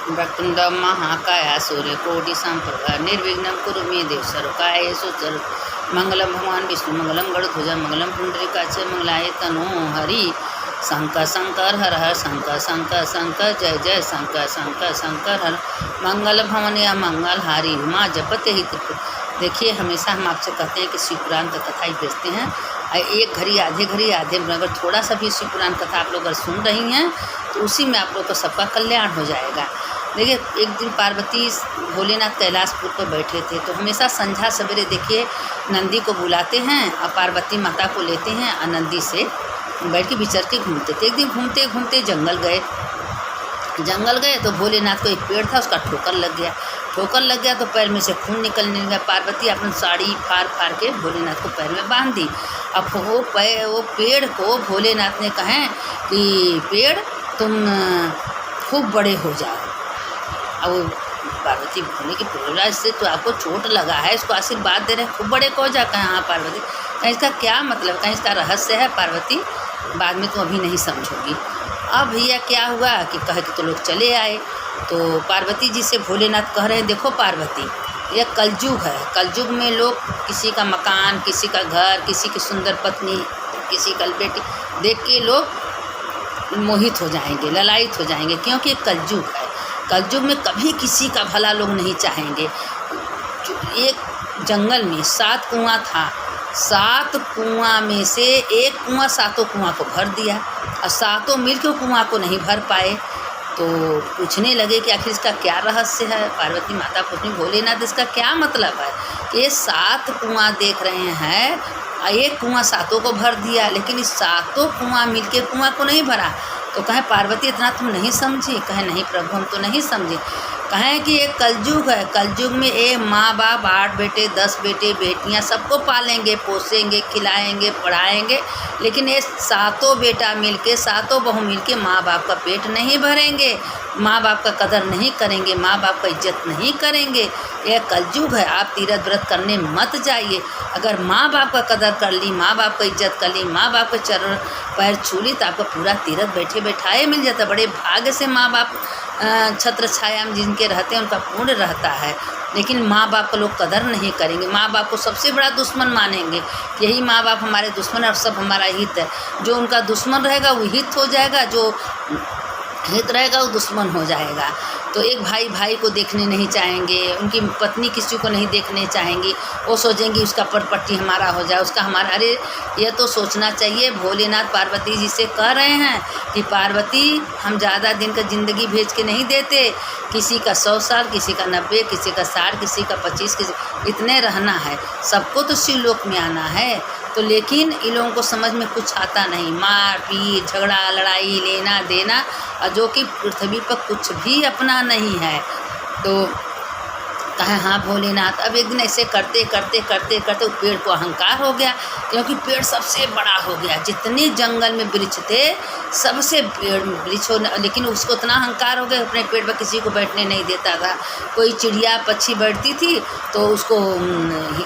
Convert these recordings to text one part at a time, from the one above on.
वक्रतुंड महाकाय सूर्यकोटिसमप्रभा निर्विघ्नं कुरु मे देव सर्वकार्येषु मंगलम भगवान विष्णु मंगलम गरुड़ध्वज मंगलम पुंडरीकाक्ष मंगलाय तनो हरि शंकर शंकर हर हर शंकर शंकर शंकर जय जय शंकर शंकर शंकर हर मंगल भवन या मंगल हारी माँ जपते ही देखिए हमेशा हम आपसे कहते हैं कि शिव पुराण का कथा ही भेजते हैं। एक घड़ी आधे में अगर थोड़ा सा भी शिव पुराण कथा आप लोग अगर सुन रही हैं तो उसी में आप लोग का सबका कल्याण हो जाएगा। देखिए एक दिन पार्वती भोलेनाथ कैलाशपुर पर बैठे थे तो हमेशा संध्या सवेरे देखिए नंदी को बुलाते हैं और पार्वती माता को लेते हैं और नंदी से बैठ के विचर के घूमते थे। एक दिन घूमते घूमते जंगल गए तो भोलेनाथ को एक पेड़ था उसका ठोकर लग गया तो पैर में से खून निकलने लगा। पार्वती अपनी साड़ी फाड़ के भोलेनाथ को पैर में बांध दी। अब वो पेड़ को भोलेनाथ ने कहा कि पेड़ तुम खूब बड़े हो जाओ। अब वो पार्वती भोले की प्रहलाद से तो आपको चोट लगा है, इसको आशीर्वाद दे रहे हैं खूब बड़े को जा। कहें हाँ पार्वती, कहीं इसका क्या मतलब, कहीं इसका रहस्य है पार्वती, बाद में तुम अभी नहीं समझोगी। अब भैया क्या हुआ कि कहे कि तो लोग चले आए तो पार्वती जी से भोलेनाथ कह रहे हैं देखो पार्वती यह कलयुग है, कलयुग में लोग किसी का मकान, किसी का घर, किसी की सुंदर पत्नी, किसी का बेटी देख के लोग मोहित हो जाएंगे, ललायित हो जाएंगे, क्योंकि कलयुग है। कलयुग में कभी किसी का भला लोग नहीं चाहेंगे। एक जंगल में 7 कुआं था, 7 कुआं में से एक कुआं 7 कुआं को भर दिया और 7 मिलकर कुआं को नहीं भर पाए। तो पूछने लगे कि आखिर इसका क्या रहस्य है। पार्वती माता पूछनी भोलेनाथ इसका क्या मतलब है कि ये 7 कुआं देख रहे हैं, एक कुआं 7 को भर दिया लेकिन इस 7 कुआं मिलके कुआं को नहीं भरा। तो कहें पार्वती इतना तुम नहीं समझी? कहें नहीं प्रभु हम तो नहीं समझे। कहें कि ये कलयुग है, कलयुग में एक माँ बाप 8 बेटे 10 बेटे बेटियाँ सबको पालेंगे, पोसेंगे, खिलाएंगे, पढ़ाएंगे, लेकिन ये 7 बेटा मिलके 7 बहू मिलके माँ बाप का पेट नहीं भरेंगे, माँ बाप का कदर नहीं करेंगे, माँ बाप का इज्जत नहीं करेंगे। यह कलयुग है, आप तीरथ व्रत करने मत जाइए। अगर माँ बाप का कदर कर ली, माँ बाप का इज्जत कर ली, माँ बाप के चरण पैर छू ली तो आपको पूरा तीरथ बैठे बैठाए मिल जाता। बड़े भाग्य से माँ बाप छत्र छाया में जिनके रहते हैं उनका पुण्य रहता है, लेकिन माँ बाप का लोग कदर नहीं करेंगे, माँ बाप को सबसे बड़ा दुश्मन मानेंगे। यही माँ बाप हमारे दुश्मन और सब हमारा हित है। जो उनका दुश्मन रहेगा वो हित हो जाएगा, जो हित रहेगा वो दुश्मन हो जाएगा। तो एक भाई भाई को देखने नहीं चाहेंगे, उनकी पत्नी किसी को नहीं देखने चाहेंगी, वो सोचेंगी उसका परपट्टी हमारा हो जाए, उसका हमारा। अरे ये तो सोचना चाहिए। भोलेनाथ पार्वती जी से कह रहे हैं कि पार्वती हम ज़्यादा दिन का ज़िंदगी भेज के नहीं देते, किसी का 100 साल, किसी का 90, किसी का 60, किसी का 25, किसी इतने रहना है। सबको तो शिवलोक में आना है। तो लेकिन इन लोगों को समझ में कुछ आता नहीं, मार पीट झगड़ा लड़ाई लेना देना, और जो कि पृथ्वी पर कुछ भी अपना नहीं है। तो कहे हाँ भोलेनाथ। अब एक दिन ऐसे करते वो पेड़ को अहंकार हो गया, क्योंकि पेड़ सबसे बड़ा हो गया। जितने जंगल में वृक्ष थे सबसे पेड़ वृक्ष हो, लेकिन उसको इतना अहंकार हो गया अपने पेड़ पर किसी को बैठने नहीं देता था। कोई चिड़िया पक्षी बैठती थी तो उसको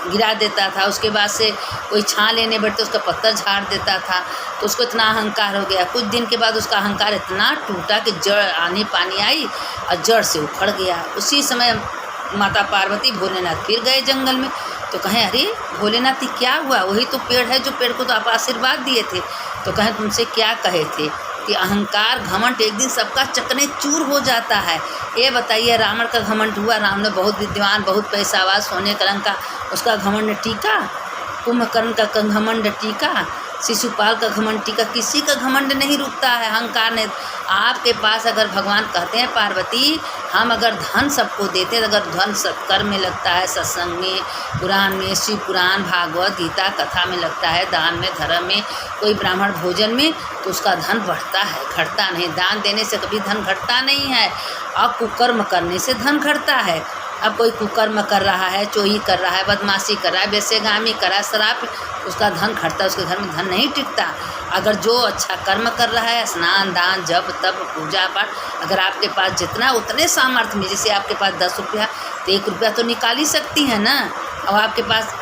गिरा देता था, उसके बाद से कोई छाँ लेने बैठते उसका पत्थर झाड़ देता था। तो उसको इतना अहंकार हो गया। कुछ दिन के बाद उसका अहंकार इतना टूटा कि जड़ आनी पानी आई और जड़ से उखड़ गया। उसी समय माता पार्वती भोलेनाथ फिर गए जंगल में। तो कहें अरे भोलेनाथ क्या हुआ? वही तो पेड़ है जो पेड़ को तो आप आशीर्वाद दिए थे। तो कहें तुमसे क्या कहे थे कि अहंकार घमंड एक दिन सबका चकने चूर हो जाता है। ये बताइए रावण का घमंड हुआ, रावण ने बहुत विद्वान, बहुत पैसावान, सोने कलंक का उसका घमंड टीका, कुंभकर्ण का घमंड टीका, शिशुपाल का घमंड टीका, किसी का घमंड नहीं रुकता है। अहंकार ने आपके पास अगर भगवान कहते हैं पार्वती हम अगर धन सबको देते हैं, अगर धन सत्कर्म में लगता है, सत्संग में, पुराण में, शिव पुराण, भागवत गीता कथा में लगता है, दान में, धर्म में, कोई ब्राह्मण भोजन में, तो उसका धन बढ़ता है, घटता नहीं। दान देने से कभी धन घटता नहीं है, और कुकर्म करने से धन घटता है। अब कोई कुकर्म कर रहा है, चोरी कर रहा है, बदमाशी कर रहा है, बेसेगामी कर रहा है, शराब, उसका धन घटता है, उसके घर में धन नहीं टिकता। अगर जो अच्छा कर्म कर रहा है, स्नान दान जप तप पूजा पाठ, अगर आपके पास जितना उतने सामर्थ्य में, जैसे आपके पास 10 रुपया तो 1 रुपया तो निकाल ही सकती है ना। और आपके पास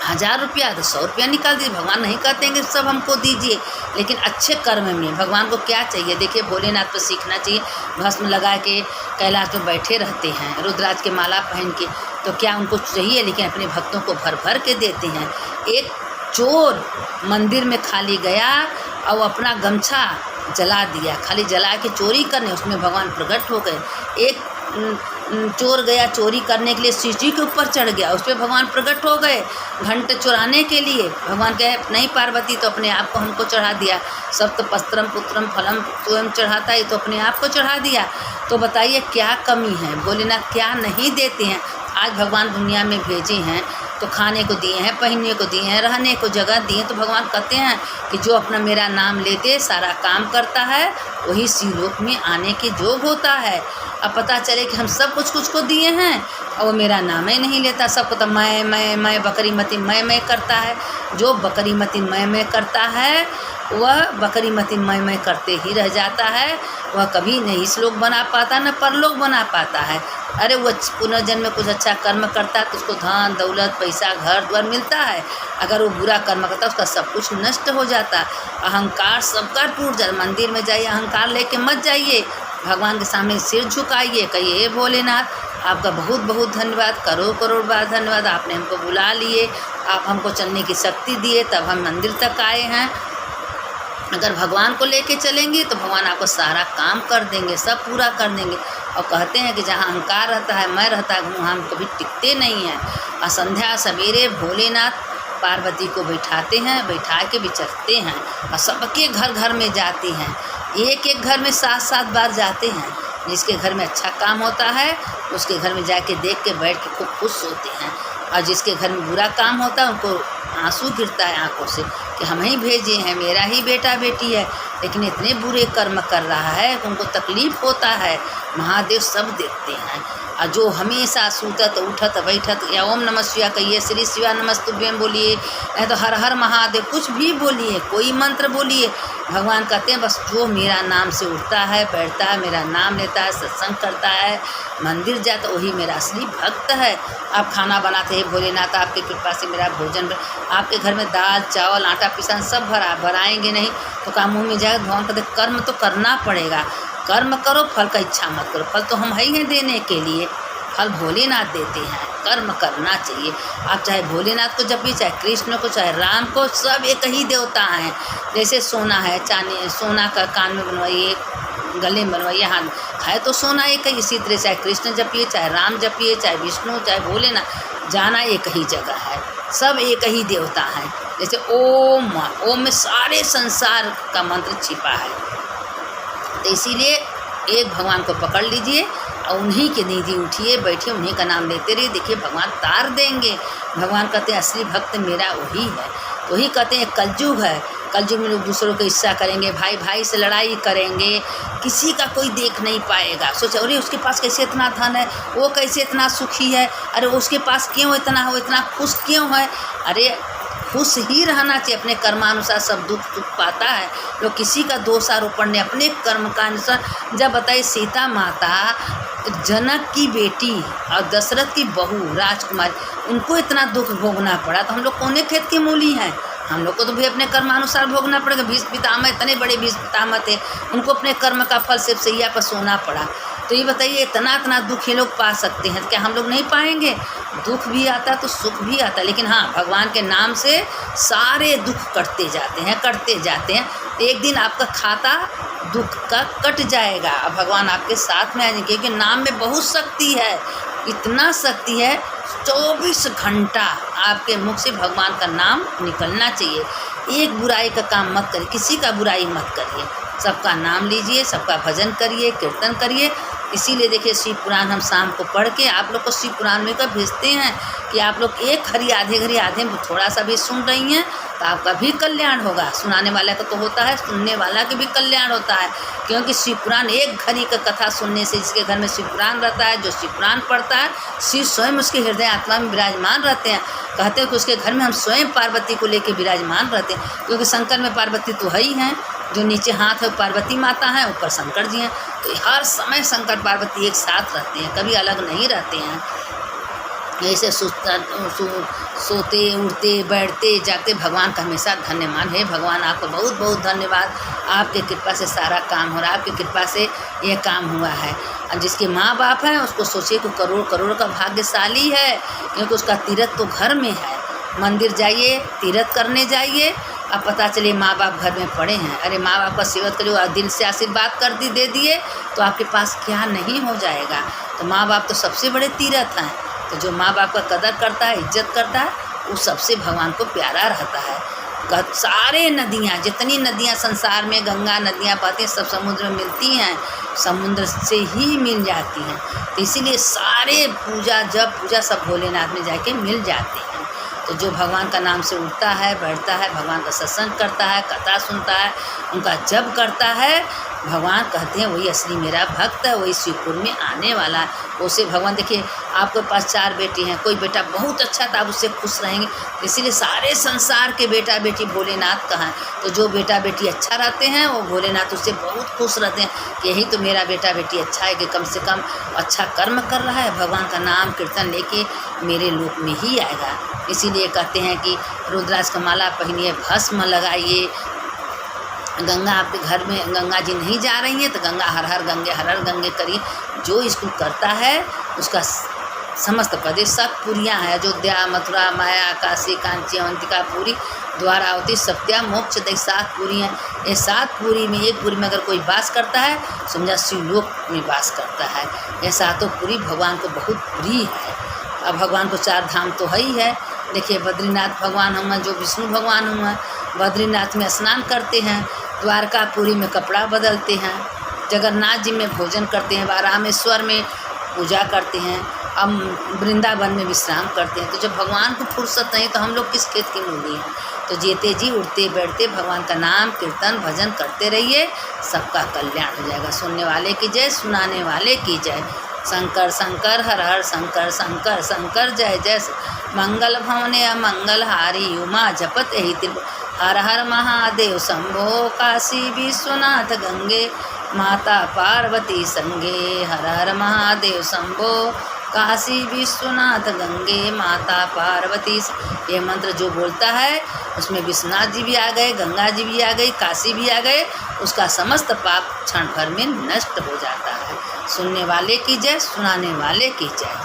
1000 रुपया तो 100 रुपया निकाल दीजिए। भगवान नहीं कहते हैं कि सब हमको दीजिए, लेकिन अच्छे कर्म में भगवान को क्या चाहिए। देखिए भोलेनाथ पर सीखना चाहिए। भस्म लगा के कैलाश में बैठे रहते हैं, रुद्राज के माला पहन के, तो क्या उनको चाहिए, लेकिन अपने भक्तों को भर भर के देते हैं। एक चोर मंदिर में खाली गया और अपना गमछा जला दिया, खाली जला के चोरी करने, उसमें भगवान प्रकट हो गए। एक चोर गया चोरी करने के लिए शिव जी के ऊपर चढ़ गया, उस पर भगवान प्रकट हो गए। घंट चुराने के लिए भगवान कहे नहीं पार्वती, तो अपने आप को हमको चढ़ा दिया। सब तो पस्त्रम पुत्रम फलम स्वयं चढ़ाता है, तो अपने आप को चढ़ा दिया। तो बताइए क्या कमी है, भोलेनाथ क्या नहीं देते हैं। आज भगवान दुनिया में भेजे हैं तो खाने को दिए हैं, पहनने को दिए हैं, रहने को जगह दिए। तो भगवान कहते हैं कि जो अपना मेरा नाम लेते सारा काम करता है वही सीलोक में आने के योग होता है। अब पता चले कि हम सब कुछ को दिए हैं और वो मेरा नाम ही नहीं लेता। सबको तो मैं बकरी मती मैं करता है। जो बकरी मती मैं करता है वह बकरी मती मैं करते ही रह जाता है। वह कभी नहीं इस लोक बना पाता न परलोक बना पाता है। अरे वो पुनर्जन्म में कुछ अच्छा कर्म करता है तो उसको धन दौलत पैसा घर द्वार मिलता है। अगर वो बुरा कर्म करता है उसका सब कुछ नष्ट हो जाता। अहंकार सबका टूट जाए। मंदिर में जाइए अहंकार लेके मत जाइए, भगवान के सामने सिर झुकाइए, कहिए हे भोलेनाथ आपका बहुत बहुत धन्यवाद, करोड़ बार धन्यवाद। आपने हमको बुला लिए, आप हमको चलने की शक्ति दिए, तब हम मंदिर तक आए हैं। अगर भगवान को लेके चलेंगे तो भगवान आपको सारा काम कर देंगे, सब पूरा कर देंगे। और कहते हैं कि जहाँ अहंकार रहता है, मैं रहता है, वहाँ हम कभी टिकते नहीं हैं। और संध्या सवेरे भोलेनाथ पार्वती को बैठाते हैं, बैठा के विचरते हैं और सबके घर घर में जाते हैं। एक एक घर में 7-7 बार जाते हैं। जिसके घर में अच्छा काम होता है उसके घर में जाके देख के बैठ के खूब खुश होते हैं, और जिसके घर में बुरा काम होता है उनको आंसू गिरता है आंखों से कि हम ही भेजे हैं, मेरा ही बेटा बेटी है, लेकिन इतने बुरे कर्म कर रहा है कि उनको तकलीफ़ होता है। महादेव सब देखते हैं। और जो हमेशा सूतत उठत बैठत या ओम नमः शिवाय कहिए, श्री शिवा नमस्तुभ्यम बोलिए, नहीं तो हर हर महादेव कुछ भी बोलिए, कोई मंत्र बोलिए। भगवान कहते हैं बस जो मेरा नाम से उठता है बैठता है, मेरा नाम लेता है, सत्संग करता है, मंदिर जाता, वही मेरा असली भक्त है। आप खाना बनाते हैं भोलेनाथ आपकी कृपा से मेरा भोजन, आपके घर में दाल चावल आटा पिसान सब भराएंगे नहीं तो काम मुँह में जाएगा। भगवान कहते कर्म तो करना पड़ेगा, कर्म करो फल का इच्छा मत करो। फल तो हम ही हैं देने के लिए, फल भोलेनाथ देते हैं। कर्म करना चाहिए। आप चाहे भोलेनाथ को जपिए, चाहे कृष्ण को, चाहे राम को, सब एक ही देवता हैं। जैसे सोना है, चांदी सोना का कान में बनवाइए, गले में बनवाइए, हाथ है तो सोना एक ही। इसी तरह चाहे कृष्ण जपिए, चाहे राम जपिए, चाहे विष्णु, चाहे भोलेनाथ, जाना एक ही जगह है, सब एक ही देवता है। जैसे ओम में सारे संसार का मंत्र छिपा है। तो इसीलिए एक भगवान को पकड़ लीजिए और उन्हीं के नींदी उठिए, बैठिए, उन्हीं का नाम लेते रहिए। देखिए भगवान तार देंगे। भगवान कहते हैं असली भक्त मेरा वही है। वही कहते हैं कलयुग है, कलयुग में लोग दूसरों को हिस्सा करेंगे, भाई भाई से लड़ाई करेंगे, किसी का कोई देख नहीं पाएगा। सोचो अरे उसके पास कैसे इतना धन है, वो कैसे इतना सुखी है, अरे उसके पास क्यों इतना हो, इतना खुश क्यों है। अरे खुश ही रहना चाहिए। अपने कर्मानुसार सब दुख पाता है। लोग किसी का दोषारोपण नहीं, अपने कर्म का अनुसार। जब बताइए सीता माता जनक की बेटी और दशरथ की बहू राजकुमारी, उनको इतना दुख भोगना पड़ा, तो हम लोग कौने खेत के मूली हैं। हम लोग को तो भी अपने कर्मानुसार भोगना पड़ेगा। भीष्म पितामह इतने बड़े भीष्म पितामह थे, उनको अपने कर्म का फल सिर्फ सैया पर सोना पड़ा। तो ये बताइए इतना दुख ये लोग पा सकते हैं, क्या हम लोग नहीं पाएंगे। दुख भी आता तो सुख भी आता, लेकिन हाँ भगवान के नाम से सारे दुख कटते जाते हैं। एक दिन आपका खाता दुख का कट जाएगा और भगवान आपके साथ में आ जाएंगे, क्योंकि नाम में बहुत शक्ति है। इतना शक्ति है 24 घंटा आपके मुख से भगवान का नाम निकलना चाहिए। एक बुराई का काम मत करिए, किसी का बुराई मत करिए, सबका नाम लीजिए, सबका भजन करिए, कीर्तन करिए। इसीलिए देखिए शिव पुराण हम शाम को पढ़ के आप लोग को शिव पुराण में का भेजते हैं कि आप लोग एक घड़ी आधे में थोड़ा सा भी सुन रही हैं तो आपका भी कल्याण होगा। सुनाने वाला का तो होता है, सुनने वाला के भी कल्याण होता है। क्योंकि शिव पुराण एक घड़ी का कथा सुनने से, जिसके घर में शिव पुराण रहता है, जो शिव पुराण पढ़ता है, शिव स्वयं उसके हृदय आत्मा में विराजमान रहते हैं। कहते हैं कि उसके घर में हम स्वयं पार्वती को लेकर विराजमान रहते हैं, क्योंकि शंकर में पार्वती तो है ही हैं। जो नीचे हाथ है पार्वती माता हैं, ऊपर शंकर जी हैं। तो हर समय शंकर पार्वती एक साथ रहते हैं, कभी अलग नहीं रहते हैं। ऐसे सोते उठते बैठते जागते भगवान का हमेशा धन्यवाद है। भगवान आपको बहुत बहुत धन्यवाद, आपके कृपा से सारा काम हो रहा है, आपकी कृपा से ये काम हुआ है। और जिसके माँ बाप हैं उसको सोचिए कि करोड़ करोड़ का भाग्यशाली है, क्योंकि उसका तीर्थ तो घर में है। मंदिर जाइए, तीर्थ करने जाइए, अब पता चले माँ बाप घर में पड़े हैं। अरे माँ बाप का सेवत करिए और दिल से आशीर्वाद दे दिए तो आपके पास क्या नहीं हो जाएगा। तो माँ बाप तो सबसे बड़े तीर्थ हैं। तो जो माँ बाप का कदर करता है, इज्जत करता है, वो सबसे भगवान को प्यारा रहता है। सारे नदियाँ, जितनी नदियाँ संसार में गंगा नदियाँ बहती हैं, सब समुद्र में मिलती हैं, समुद्र से ही मिल जाती हैं। तो इसीलिए सारे पूजा जब पूजा सब भोलेनाथ में जाके मिल जाते हैं। तो जो भगवान का नाम से उठता है, बैठता है, भगवान का सत्संग करता है, कथा सुनता है, उनका जप करता है, भगवान कहते हैं वही असली मेरा भक्त है, वही शिवपुर में आने वाला है। उसे भगवान, देखिए आपके पास 4 बेटी हैं, कोई बेटा बहुत अच्छा था, आप उससे खुश रहेंगे। इसीलिए सारे संसार के बेटा बेटी भोलेनाथ का है। तो जो बेटा बेटी अच्छा रहते हैं वो भोलेनाथ उससे बहुत खुश रहते हैं कि यही तो मेरा बेटा बेटी अच्छा है कि कम से कम अच्छा कर्म कर रहा है, भगवान का नाम कीर्तन लेके मेरे लोक में ही आएगा। इसीलिए कहते हैं कि रुद्राक्ष का माला पहनिए, भस्म लगाइए। गंगा आपके घर में गंगा जी नहीं जा रही हैं तो गंगा हर हर गंगे करिए। जो इसको करता है उसका समस्त प्रदेश सब पुरियाँ हैं, अयोध्या, मथुरा, माया, काशी, कांची, अवंतिका, पुरी, द्वारावती, सत्या, मोक्ष, 7 पुरी हैं। ये 7 पुरी में एक पुरी में अगर कोई वास करता है समझा शिवलोक में वास करता है। ये 7 पुरी भगवान को बहुत प्रिय है। अब भगवान को 4 धाम तो है ही है। देखिए बद्रीनाथ भगवान हुआ, जो विष्णु भगवान हुआ, बद्रीनाथ में स्नान करते हैं, द्वारकापुरी में कपड़ा बदलते हैं, जगन्नाथ जी में भोजन करते हैं, रामेश्वर में पूजा करते हैं, अब वृंदावन में विश्राम करते हैं। तो जब भगवान को फुर्सत नहीं तो हम लोग किस खेत की मूली हैं। तो जीते जी उठते बैठते भगवान का नाम कीर्तन भजन करते रहिए, सबका कल्याण हो जाएगा। सुनने वाले की जय, सुनाने वाले की जय। शंकर शंकर हर हर शंकर शंकर शंकर जय जय। मंगल भवने मंगल हारी उमा जपत यही त्रिभु। हर हर महादेव शंभो काशी विश्वनाथ गंगे, माता पार्वती संगे। हर हर महादेव शंभो काशी विश्वनाथ गंगे, माता पार्वती। ये मंत्र जो बोलता है उसमें विश्वनाथ जी भी आ गए, गंगा जी भी आ गई, काशी भी आ गए, उसका समस्त पाप क्षण भर में नष्ट हो जाता है। सुनने वाले की जय, सुनाने वाले की जय।